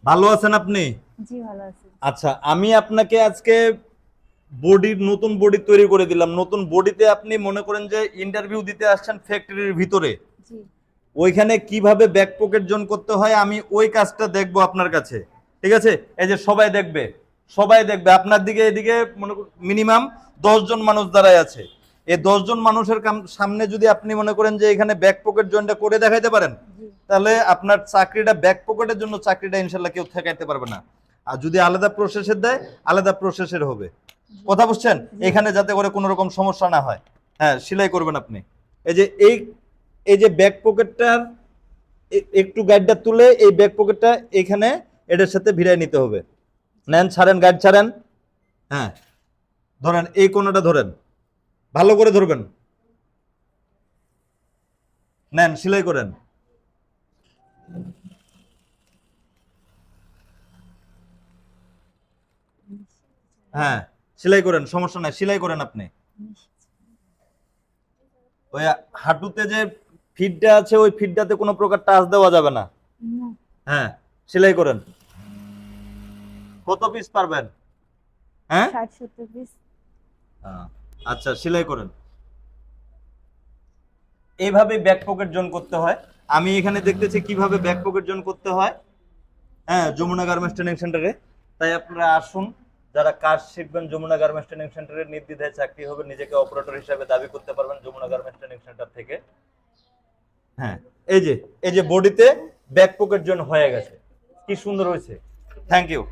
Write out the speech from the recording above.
ভালো আছেন আপনি? জি ভালো আছি। আচ্ছা, আমি আপনাকে আজকে নতুন বডি তৈরি করে দিলাম। নতুন বডিতে আপনি মনে করেন যে ইন্টারভিউ দিতে আসছেন ফ্যাক্টরির ভিতরে। জি ওইখানে কিভাবে ব্যাক পকেট জোন করতে হয় আমি ওই কাজটা দেখবো আপনার কাছে। ঠিক আছে? এই যে সবাই দেখবে, সবাই দেখবে আপনার দিকে। এদিকে মনে মিনিমাম 10 জন মানুষ দাঁড়ায় আছে। এই 10 জন মানুষের সামনে যদি আপনি মনে করেন যে এখানে ব্যাক পকেট জোনটা করে দেখাইতে পারেন, জি তাহলে আপনার চাকরিটা ব্যাক পকেটের জন্য চাকরিটা ইনশাল্লাহ কেউ ঠেকাইতে পারবে না। আর যদি আলাদা প্রসেসের দেয়, আলাদা প্রসেসের হবে। জি কথা বুঝছেন? জি এখানে যাতে করে কোনো রকম সমস্যা না হয়। হ্যাঁ, সেলাই করবেন আপনি। এই যে এই যে ব্যাক পকেটটার একটু গাইডটা তুলে এই ব্যাক পকেটটা এখানে এটার সাথে ভিড়ায় নিতে হবে। নেন, ছাড়েন, গাইড ছাড়েন। হ্যাঁ, ধরেন এই কোণাটা ধরেন, ভালো করে ধরবেন। নেন, সেলাই করেন। হ্যাঁ, সেলাই করেন, সমস্যা নাই, সেলাই করেন আপনি। ওই হাঁটুতে যে ফিটটা আছে ওই ফিটটাতে কোনো প্রকার টাচ দেওয়া যাবে না। না, হ্যাঁ, সেলাই করেন। কত পিস পারবেন? হ্যাঁ, 60-70 পিস। আচ্ছা, সেলাই করেন। এইভাবে ব্যাক পকেট জোন করতে হয়। আমি এখানে দেখতেছি কিভাবে ব্যাক পকেট জোন করতে হয়। হ্যাঁ, যমুনা গার্মেন্টস ট্রেনিং সেন্টারে। তাই আপনারা আসুন, যারা কাজ শিখবেন যমুনা গার্মেন্টস ট্রেনিং সেন্টারে নির্দ্বিধায় চাকরি হবে, নিজেকে অপারেটর হিসেবে দাবি করতে পারবেন যমুনা গার্মেন্টস ট্রেনিং সেন্টার থেকে। হ্যাঁ, এই যে বডিতে ব্যাক পকেট জোন হয়ে গেছে, কি সুন্দর হয়েছে। Thank you.